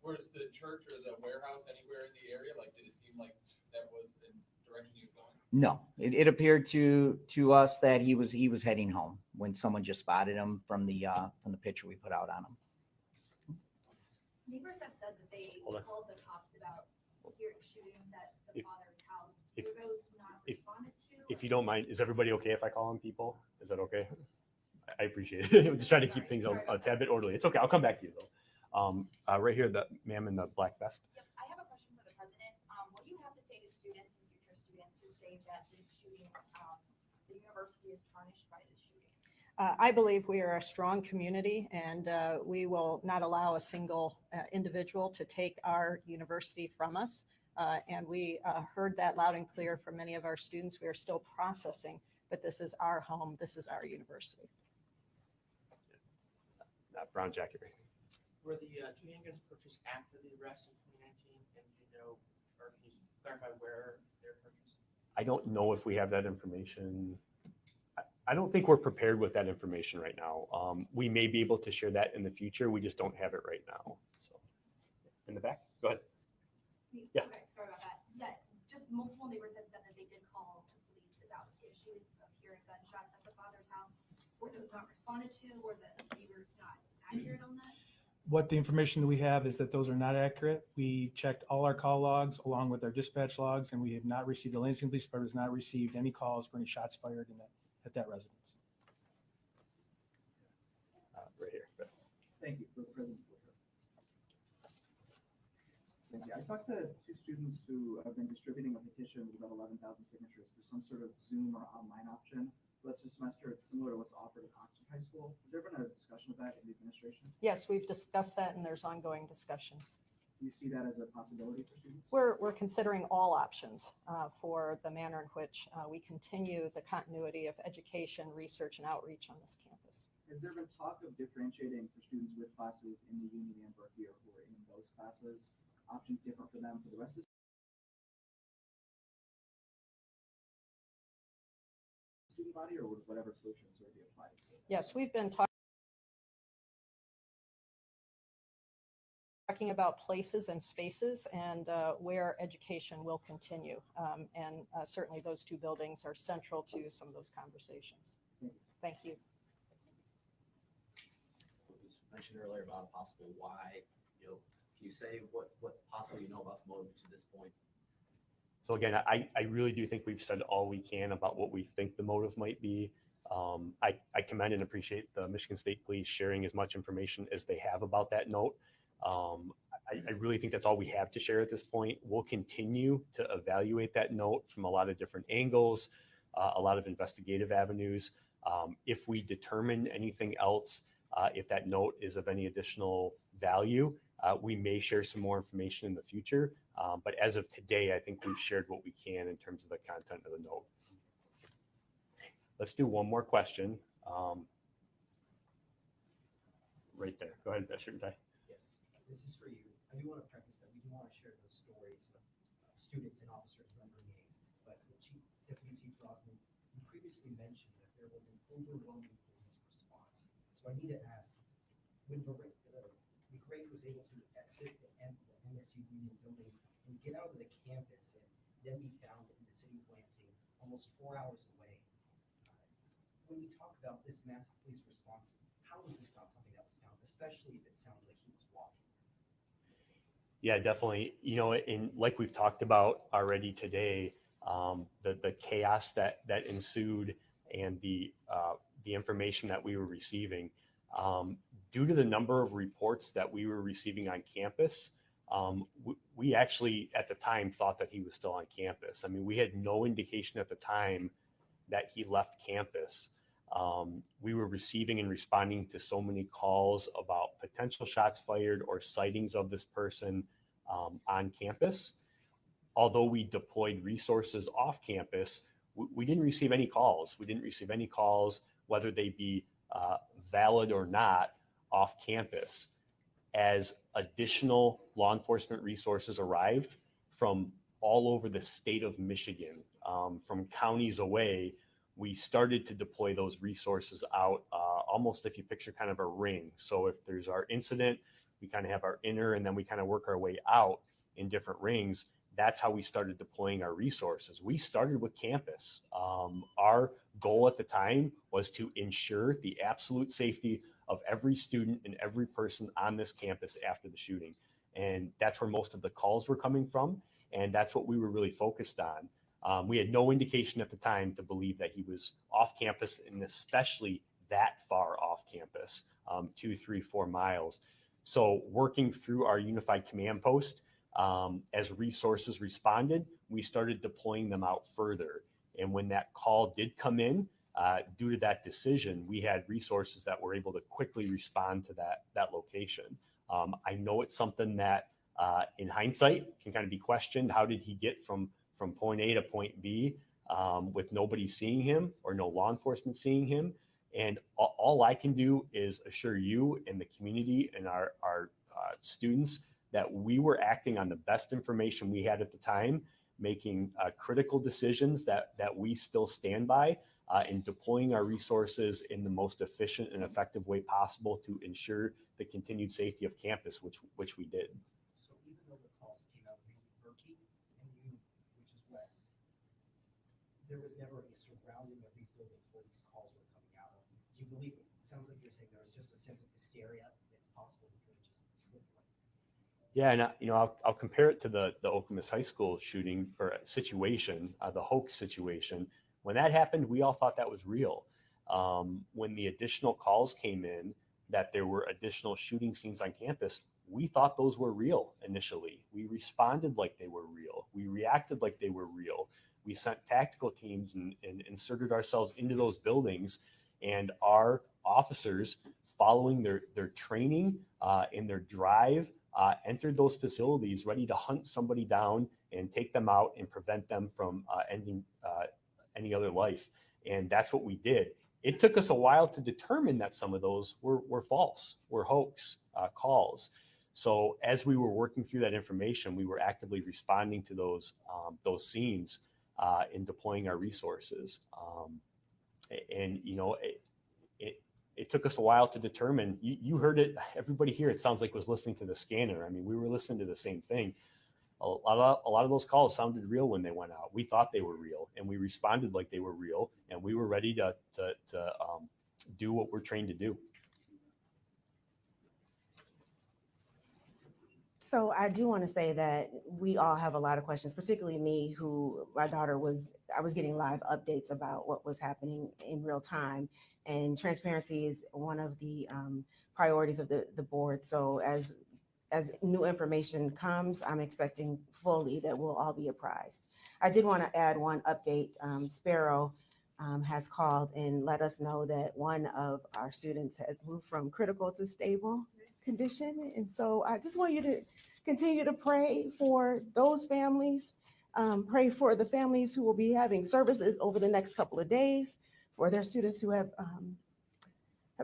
Where's the church or the warehouse anywhere in the area? Like, did it seem like that was the direction he was going? No, it appeared to us that he was heading home when someone just spotted him from the picture we put out on him. Neighbors have said that they called the cops about hearing shootings at the father's house. Were those not responded to? If you don't mind, is everybody okay if I call on people? Is that okay? I appreciate it. I'm just trying to keep things a tad bit orderly. It's okay. I'll come back to you though. Right here, the ma'am in the black vest. Yep. I have a question for the president. What do you have to say to students and future students who say that this shooting, the university is tarnished by this shooting? I believe we are a strong community, and we will not allow a single individual to take our university from us. And we heard that loud and clear from many of our students. We are still processing, but this is our home. This is our university. That brown jacket right here. Were the 2 handguns purchased after the arrest in 2019? And do you know, or can you clarify where they're purchased? I don't know if we have that information. I don't think we're prepared with that information right now. We may be able to share that in the future. We just don't have it right now. So, in the back, go ahead. Yeah. Okay, sorry about that. Yeah, just multiple neighbors have said that they did call the police about issues of hearing gunshots at the father's house. Were those not responded to? Were the neighbors not accurate on that? What the information that we have is that those are not accurate. We checked all our call logs along with our dispatch logs, and we have not received, the Lansing Police Department has not received any calls for any shots fired at that residence. Right here. Thank you for the president. Thank you. I talked to 2 students who have been distributing a petition with about 11,000 signatures for some sort of Zoom or online option. Let's this semester, it's similar to what's offered at Oxford High School. Has there been a discussion of that in the administration? Yes, we've discussed that, and there's ongoing discussions. Do you see that as a possibility for students? We're considering all options for the manner in which we continue the continuity of education, research, and outreach on this campus. Has there been talk of differentiating for students with classes in the Union and Berkeley or who are in those classes, options different for them for the rest of the student body, or would whatever solutions would be applied? Yes, we've been talking talking about places and spaces and where education will continue. Certainly those two buildings are central to some of those conversations. Thank you. It was mentioned earlier about a possible why, can you say what possibly you know about the motive to this point? So again, I really do think we've said all we can about what we think the motive might be. I commend and appreciate the Michigan State Police sharing as much information as they have about that note. I really think that's all we have to share at this point. We'll continue to evaluate that note from a lot of different angles, a lot of investigative avenues. If we determine anything else, if that note is of any additional value, we may share some more information in the future. But as of today, I think we've shared what we can in terms of the content of the note. Let's do one more question. Right there. Go ahead, Bishop. Yes, this is for you. I do want to preface that we do want to share those stories of students and officers remembering aid. But Deputy Chief Rosman, you previously mentioned that there was an overwhelming police response. So I need to ask, when McRae was able to exit the MSU Union building and get out of the campus and then be found in the city of Lansing almost 4 hours away, when we talk about this massive police response, how is this not something that was found, especially if it sounds like he was walking? Yeah, definitely. And like we've talked about already today, the chaos that ensued and the information that we were receiving, due to the number of reports that we were receiving on campus, we actually at the time thought that he was still on campus. I mean, we had no indication at the time that he left campus. We were receiving and responding to so many calls about potential shots fired or sightings of this person on campus. Although we deployed resources off campus, we didn't receive any calls. We didn't receive any calls, whether they be valid or not, off campus. As additional law enforcement resources arrived from all over the state of Michigan, from counties away, we started to deploy those resources out almost, if you picture kind of a ring. So if there's our incident, we kind of have our inner, and then we kind of work our way out in different rings. That's how we started deploying our resources. We started with campus. Our goal at the time was to ensure the absolute safety of every student and every person on this campus after the shooting. And that's where most of the calls were coming from. And that's what we were really focused on. We had no indication at the time to believe that he was off campus, and especially that far off campus, 2, 3, 4 miles. So working through our unified command post, as resources responded, we started deploying them out further. And when that call did come in, due to that decision, we had resources that were able to quickly respond to that location. I know it's something that in hindsight can kind of be questioned. How did he get from point A to point B with nobody seeing him or no law enforcement seeing him? And all I can do is assure you and the community and our students that we were acting on the best information we had at the time, making critical decisions that we still stand by, and deploying our resources in the most efficient and effective way possible to ensure the continued safety of campus, which we did. So even though the calls came out of Berkey and Union, which is west, there was never a surrounding of these buildings where these calls were coming out of. Do you believe it? Sounds like you're saying there was just a sense of hysteria. It's possible we could have just slipped away. Yeah, and I'll compare it to the Okemos High School shooting or situation, the hoax situation. When that happened, we all thought that was real. When the additional calls came in that there were additional shooting scenes on campus, we thought those were real initially. We responded like they were real. We reacted like they were real. We sent tactical teams and inserted ourselves into those buildings, and our officers, following their training and their drive, entered those facilities ready to hunt somebody down and take them out and prevent them from ending any other life. And that's what we did. It took us a while to determine that some of those were false, were hoax calls. So as we were working through that information, we were actively responding to those scenes and deploying our resources. And it took us a while to determine. You heard it. Everybody here, it sounds like, was listening to the scanner. I mean, we were listening to the same thing. A lot of those calls sounded real when they went out. We thought they were real, and we responded like they were real, and we were ready to do what we're trained to do. So I do want to say that we all have a lot of questions, particularly me, I was getting live updates about what was happening in real time. And transparency is one of the priorities of the board. So as new information comes, I'm expecting fully that we'll all be apprised. I did want to add one update. Sparrow has called and let us know that one of our students has moved from critical to stable condition. And so I just want you to continue to pray for those families. Pray for the families who will be having services over the next couple of days, for their students who have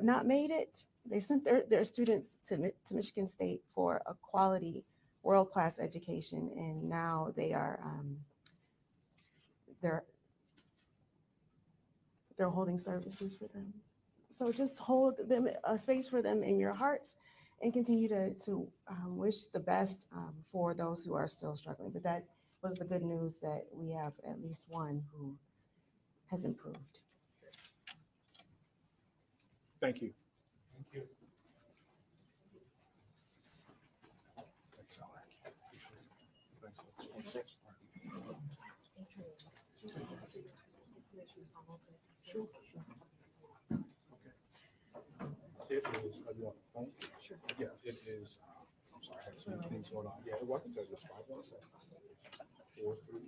not made it. They sent their students to Michigan State for a quality, world-class education, and now they are they're holding services for them. So just hold them a space for them in your hearts, and continue to wish the best for those who are still struggling. But that was the good news, that we have at least one who has improved. Thank you. Thank you. Sure. It is, Sure. Yeah, it is, I'm sorry, I had some things going on. Yeah, it wasn't, it was 517 43